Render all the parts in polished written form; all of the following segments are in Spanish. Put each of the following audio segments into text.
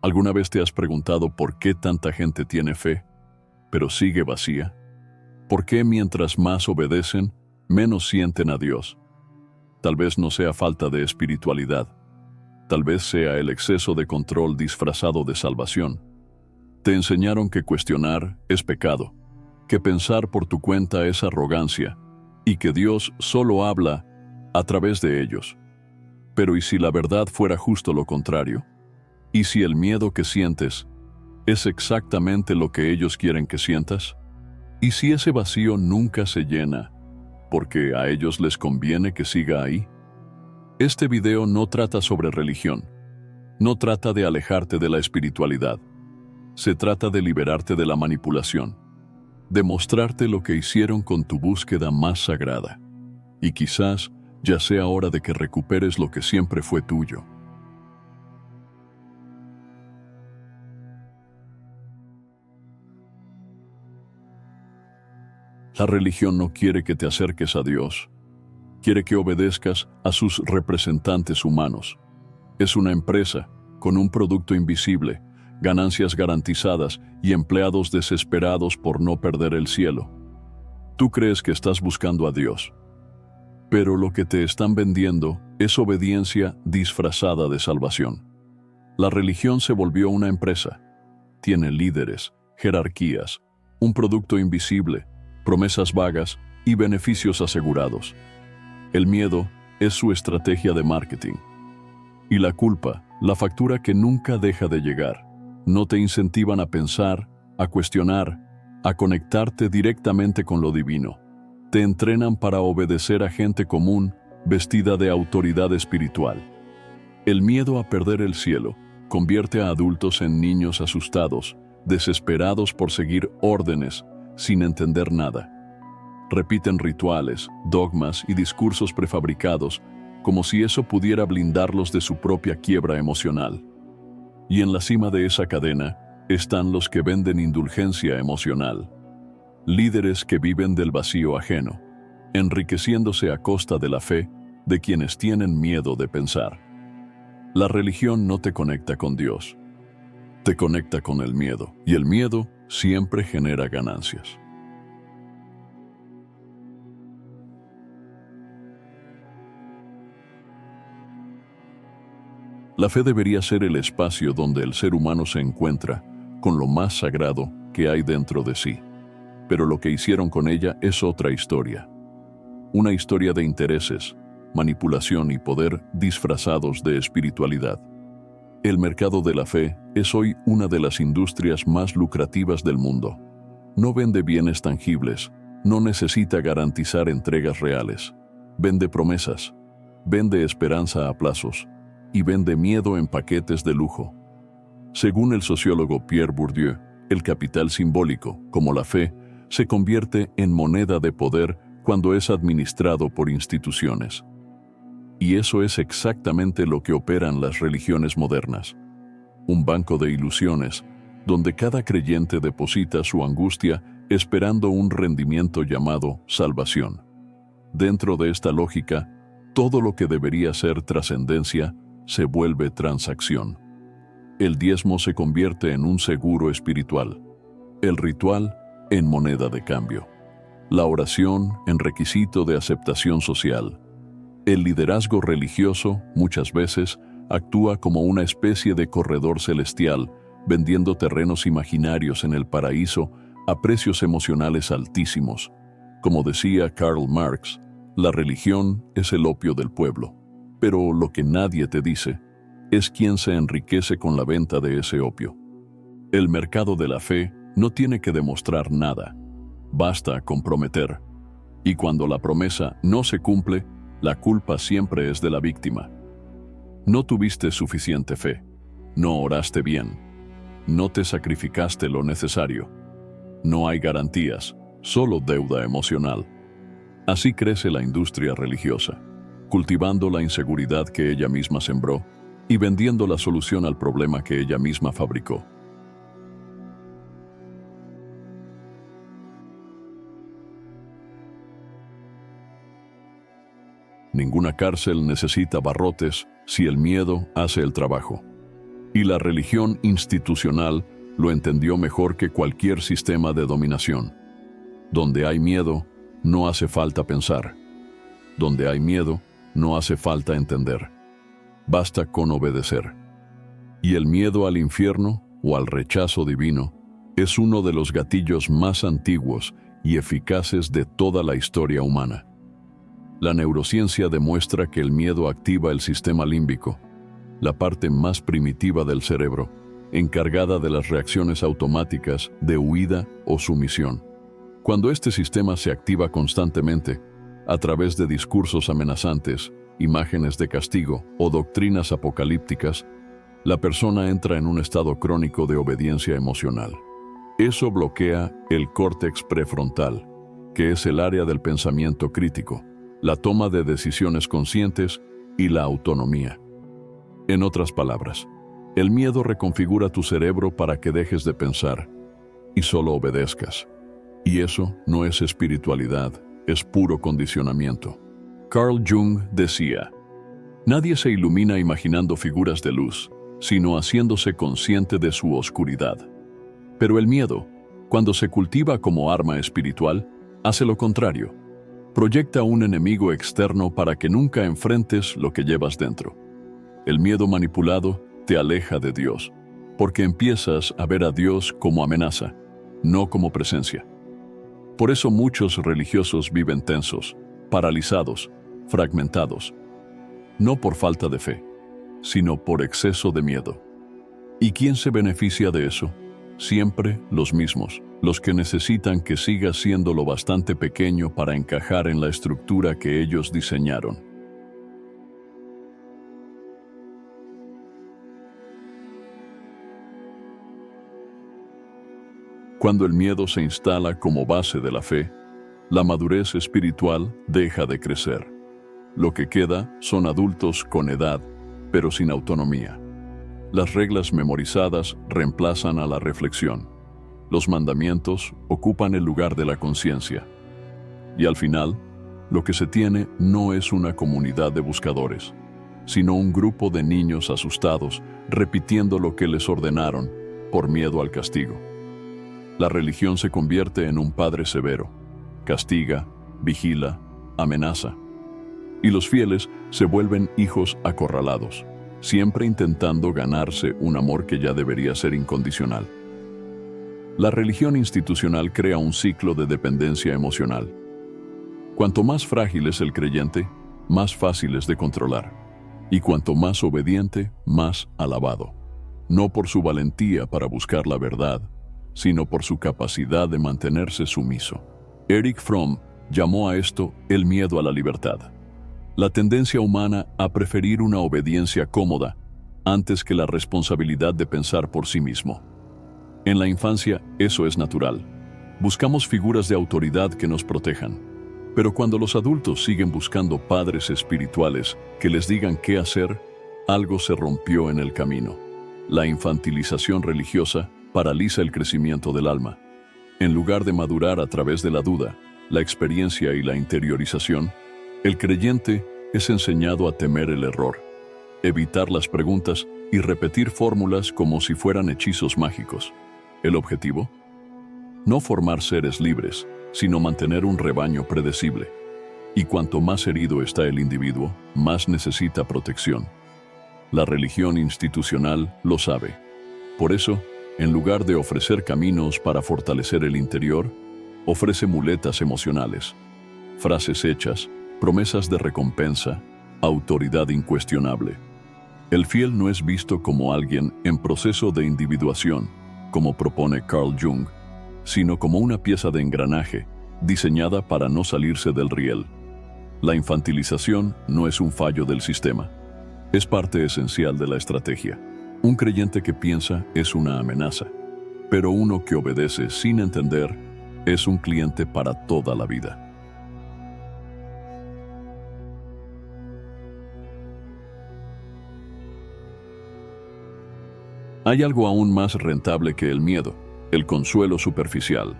¿Alguna vez te has preguntado por qué tanta gente tiene fe, pero sigue vacía? ¿Por qué mientras más obedecen, menos sienten a Dios? Tal vez no sea falta de espiritualidad. Tal vez sea el exceso de control disfrazado de salvación. Te enseñaron que cuestionar es pecado, que pensar por tu cuenta es arrogancia y que Dios solo habla a través de ellos. Pero ¿y si la verdad fuera justo lo contrario? ¿Y si el miedo que sientes es exactamente lo que ellos quieren que sientas? ¿Y si ese vacío nunca se llena porque a ellos les conviene que siga ahí? Este video no trata sobre religión, no trata de alejarte de la espiritualidad. Se trata de liberarte de la manipulación, de mostrarte lo que hicieron con tu búsqueda más sagrada. Y quizás ya sea hora de que recuperes lo que siempre fue tuyo. La religión no quiere que te acerques a Dios. Quiere que obedezcas a sus representantes humanos. Es una empresa con un producto invisible, ganancias garantizadas y empleados desesperados por no perder el cielo. Tú crees que estás buscando a Dios, pero lo que te están vendiendo es obediencia disfrazada de salvación. La religión se volvió una empresa. Tiene líderes, jerarquías, un producto invisible, promesas vagas y beneficios asegurados. El miedo es su estrategia de marketing. Y la culpa, la factura que nunca deja de llegar, no te incentivan a pensar, a cuestionar, a conectarte directamente con lo divino. Te entrenan para obedecer a gente común vestida de autoridad espiritual. El miedo a perder el cielo convierte a adultos en niños asustados, desesperados por seguir órdenes sin entender nada. Repiten rituales, dogmas y discursos prefabricados como si eso pudiera blindarlos de su propia quiebra emocional. Y en la cima de esa cadena están los que venden indulgencia emocional. Líderes que viven del vacío ajeno, enriqueciéndose a costa de la fe de quienes tienen miedo de pensar. La religión no te conecta con Dios, te conecta con el miedo, y el miedo siempre genera ganancias. La fe debería ser el espacio donde el ser humano se encuentra con lo más sagrado que hay dentro de sí. Pero lo que hicieron con ella es otra historia. Una historia de intereses, manipulación y poder disfrazados de espiritualidad. El mercado de la fe es hoy una de las industrias más lucrativas del mundo. No vende bienes tangibles, no necesita garantizar entregas reales. Vende promesas, vende esperanza a plazos y vende miedo en paquetes de lujo. Según el sociólogo Pierre Bourdieu, el capital simbólico, como la fe, se convierte en moneda de poder cuando es administrado por instituciones. Y eso es exactamente lo que operan las religiones modernas. Un banco de ilusiones, donde cada creyente deposita su angustia esperando un rendimiento llamado salvación. Dentro de esta lógica, todo lo que debería ser trascendencia se vuelve transacción. El diezmo se convierte en un seguro espiritual, el ritual en moneda de cambio, la oración en requisito de aceptación social. El liderazgo religioso, muchas veces, actúa como una especie de corredor celestial, vendiendo terrenos imaginarios en el paraíso a precios emocionales altísimos. Como decía Karl Marx, la religión es el opio del pueblo. Pero lo que nadie te dice es quién se enriquece con la venta de ese opio. El mercado de la fe no tiene que demostrar nada, basta comprometer. Y cuando la promesa no se cumple, la culpa siempre es de la víctima. No tuviste suficiente fe, no oraste bien, no te sacrificaste lo necesario. No hay garantías, solo deuda emocional. Así crece la industria religiosa, cultivando la inseguridad que ella misma sembró y vendiendo la solución al problema que ella misma fabricó. Ninguna cárcel necesita barrotes si el miedo hace el trabajo. Y la religión institucional lo entendió mejor que cualquier sistema de dominación. Donde hay miedo, no hace falta pensar. Donde hay miedo, no hace falta entender. Basta con obedecer. Y el miedo al infierno o al rechazo divino es uno de los gatillos más antiguos y eficaces de toda la historia humana. La neurociencia demuestra que el miedo activa el sistema límbico, la parte más primitiva del cerebro, encargada de las reacciones automáticas de huida o sumisión. Cuando este sistema se activa constantemente, a través de discursos amenazantes, imágenes de castigo o doctrinas apocalípticas, la persona entra en un estado crónico de obediencia emocional. Eso bloquea el córtex prefrontal, que es el área del pensamiento crítico, la toma de decisiones conscientes y la autonomía. En otras palabras, el miedo reconfigura tu cerebro para que dejes de pensar y solo obedezcas. Y eso no es espiritualidad, es puro condicionamiento. Carl Jung decía, nadie se ilumina imaginando figuras de luz, sino haciéndose consciente de su oscuridad. Pero el miedo, cuando se cultiva como arma espiritual, hace lo contrario. Proyecta un enemigo externo para que nunca enfrentes lo que llevas dentro. El miedo manipulado te aleja de Dios, porque empiezas a ver a Dios como amenaza, no como presencia. Por eso muchos religiosos viven tensos, paralizados, fragmentados, no por falta de fe, sino por exceso de miedo. ¿Y quién se beneficia de eso? Siempre los mismos, los que necesitan que sigas siendo lo bastante pequeño para encajar en la estructura que ellos diseñaron. Cuando el miedo se instala como base de la fe, la madurez espiritual deja de crecer. Lo que queda son adultos con edad, pero sin autonomía. Las reglas memorizadas reemplazan a la reflexión. Los mandamientos ocupan el lugar de la conciencia. Y al final, lo que se tiene no es una comunidad de buscadores, sino un grupo de niños asustados repitiendo lo que les ordenaron por miedo al castigo. La religión se convierte en un padre severo, castiga, vigila, amenaza. Y los fieles se vuelven hijos acorralados, siempre intentando ganarse un amor que ya debería ser incondicional. La religión institucional crea un ciclo de dependencia emocional. Cuanto más frágil es el creyente, más fácil es de controlar. Y cuanto más obediente, más alabado. No por su valentía para buscar la verdad, sino por su capacidad de mantenerse sumiso. Erich Fromm llamó a esto el miedo a la libertad. La tendencia humana a preferir una obediencia cómoda antes que la responsabilidad de pensar por sí mismo. En la infancia, eso es natural. Buscamos figuras de autoridad que nos protejan. Pero cuando los adultos siguen buscando padres espirituales que les digan qué hacer, algo se rompió en el camino. La infantilización religiosa paraliza el crecimiento del alma. En lugar de madurar a través de la duda, la experiencia y la interiorización, el creyente es enseñado a temer el error, evitar las preguntas y repetir fórmulas como si fueran hechizos mágicos. ¿El objetivo? No formar seres libres, sino mantener un rebaño predecible. Y cuanto más herido está el individuo, más necesita protección. La religión institucional lo sabe. Por eso, en lugar de ofrecer caminos para fortalecer el interior, ofrece muletas emocionales, frases hechas, promesas de recompensa, autoridad incuestionable. El fiel no es visto como alguien en proceso de individuación, como propone Carl Jung, sino como una pieza de engranaje diseñada para no salirse del riel. La infantilización no es un fallo del sistema, es parte esencial de la estrategia. Un creyente que piensa es una amenaza, pero uno que obedece sin entender es un cliente para toda la vida. Hay algo aún más rentable que el miedo, el consuelo superficial.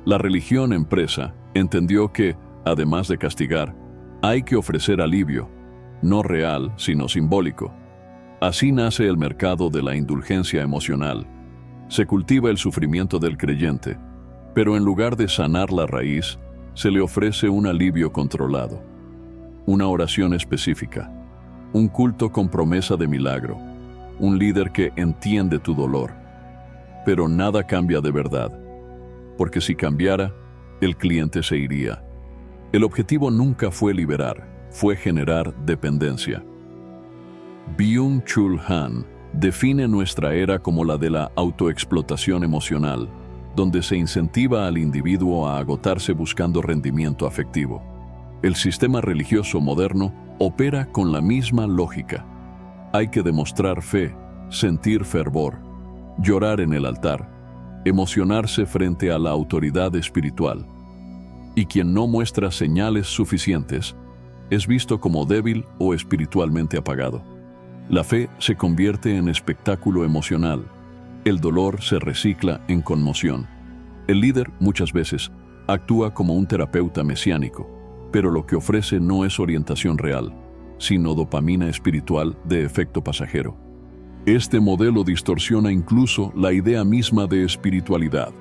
La religión empresa entendió que, además de castigar, hay que ofrecer alivio, no real, sino simbólico. Así nace el mercado de la indulgencia emocional. Se cultiva el sufrimiento del creyente, pero en lugar de sanar la raíz, se le ofrece un alivio controlado, una oración específica, un culto con promesa de milagro, un líder que entiende tu dolor. Pero nada cambia de verdad, porque si cambiara, el cliente se iría. El objetivo nunca fue liberar, fue generar dependencia. Byung-Chul Han define nuestra era como la de la autoexplotación emocional, donde se incentiva al individuo a agotarse buscando rendimiento afectivo. El sistema religioso moderno opera con la misma lógica. Hay que demostrar fe, sentir fervor, llorar en el altar, emocionarse frente a la autoridad espiritual. Y quien no muestra señales suficientes es visto como débil o espiritualmente apagado. La fe se convierte en espectáculo emocional. El dolor se recicla en conmoción. El líder, muchas veces, actúa como un terapeuta mesiánico, pero lo que ofrece no es orientación real, sino dopamina espiritual de efecto pasajero. Este modelo distorsiona incluso la idea misma de espiritualidad.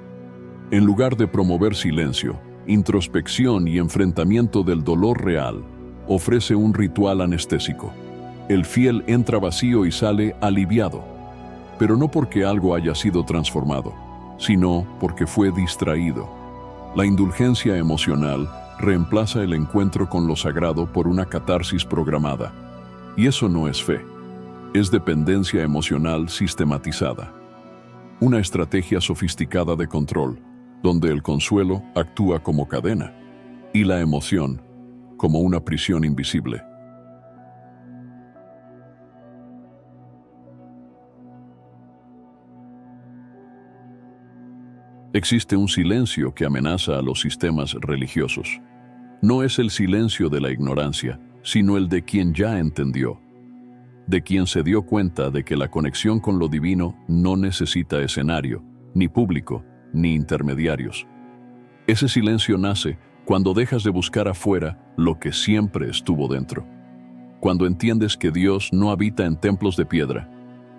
En lugar de promover silencio, introspección y enfrentamiento del dolor real, ofrece un ritual anestésico. El fiel entra vacío y sale aliviado, pero no porque algo haya sido transformado, sino porque fue distraído. La indulgencia emocional reemplaza el encuentro con lo sagrado por una catarsis programada. Y eso no es fe, es dependencia emocional sistematizada. Una estrategia sofisticada de control, donde el consuelo actúa como cadena y la emoción como una prisión invisible. Existe un silencio que amenaza a los sistemas religiosos. No es el silencio de la ignorancia, sino el de quien ya entendió, de quien se dio cuenta de que la conexión con lo divino no necesita escenario, ni público, ni intermediarios. Ese silencio nace cuando dejas de buscar afuera lo que siempre estuvo dentro. Cuando entiendes que Dios no habita en templos de piedra,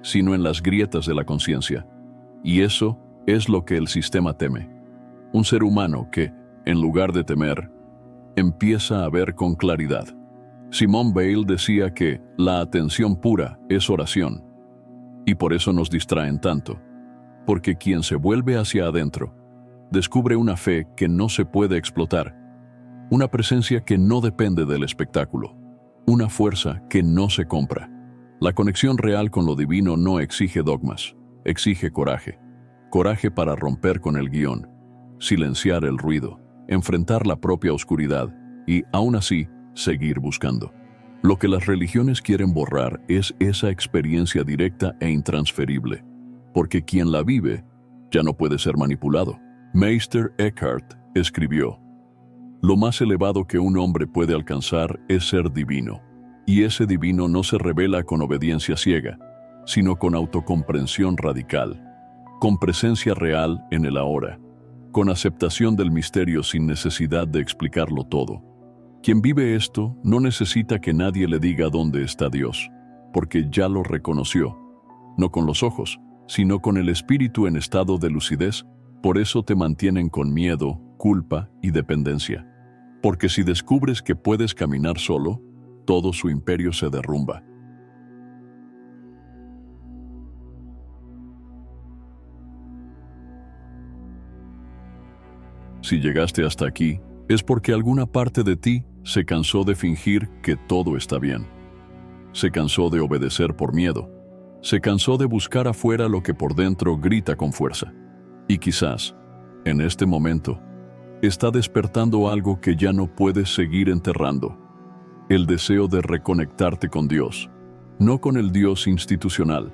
sino en las grietas de la conciencia. Y eso es lo que el sistema teme. Un ser humano que, en lugar de temer, empieza a ver con claridad. Simone Weil decía que la atención pura es oración. Y por eso nos distraen tanto. Porque quien se vuelve hacia adentro, descubre una fe que no se puede explotar, una presencia que no depende del espectáculo, una fuerza que no se compra. La conexión real con lo divino no exige dogmas, exige coraje. Coraje para romper con el guión, silenciar el ruido, enfrentar la propia oscuridad y, aún así, seguir buscando. Lo que las religiones quieren borrar es esa experiencia directa e intransferible, porque quien la vive ya no puede ser manipulado. Meister Eckhart escribió: «Lo más elevado que un hombre puede alcanzar es ser divino, y ese divino no se revela con obediencia ciega, sino con autocomprensión radical, con presencia real en el ahora, con aceptación del misterio sin necesidad de explicarlo todo. Quien vive esto no necesita que nadie le diga dónde está Dios, porque ya lo reconoció, no con los ojos, sino con el espíritu en estado de lucidez. Por eso te mantienen con miedo, culpa y dependencia. Porque si descubres que puedes caminar solo, todo su imperio se derrumba». Si llegaste hasta aquí, es porque alguna parte de ti se cansó de fingir que todo está bien. Se cansó de obedecer por miedo. Se cansó de buscar afuera lo que por dentro grita con fuerza. Y quizás, en este momento, está despertando algo que ya no puedes seguir enterrando. El deseo de reconectarte con Dios. No con el Dios institucional,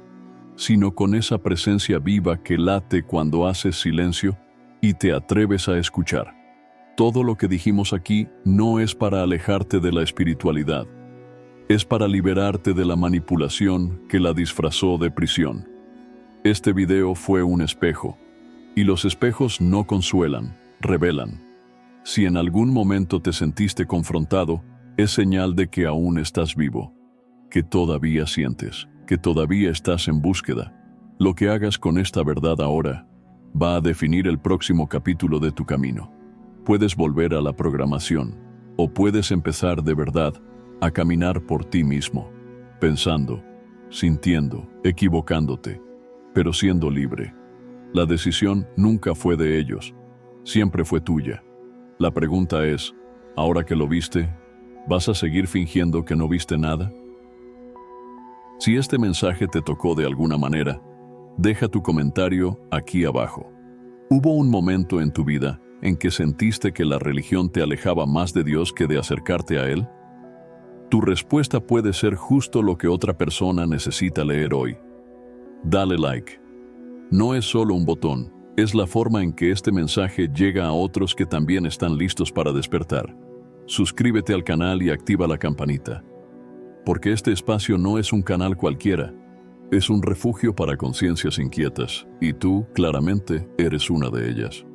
sino con esa presencia viva que late cuando haces silencio y te atreves a escuchar. Todo lo que dijimos aquí no es para alejarte de la espiritualidad. Es para liberarte de la manipulación que la disfrazó de prisión. Este video fue un espejo, y los espejos no consuelan, revelan. Si en algún momento te sentiste confrontado, es señal de que aún estás vivo, que todavía sientes, que que todavía estás en búsqueda. Lo que hagas con esta verdad ahora va a definir el próximo capítulo de tu camino. Puedes volver a la programación, o puedes empezar de verdad a caminar por ti mismo, pensando, sintiendo, equivocándote, pero siendo libre. La decisión nunca fue de ellos, siempre fue tuya. La pregunta es, ahora que lo viste, ¿vas a seguir fingiendo que no viste nada? Si este mensaje te tocó de alguna manera, deja tu comentario aquí abajo. ¿Hubo un momento en tu vida en que sentiste que la religión te alejaba más de Dios que de acercarte a Él? Tu respuesta puede ser justo lo que otra persona necesita leer hoy. Dale like. No es solo un botón, es la forma en que este mensaje llega a otros que también están listos para despertar. Suscríbete al canal y activa la campanita. Porque este espacio no es un canal cualquiera, es un refugio para conciencias inquietas, y tú, claramente, eres una de ellas.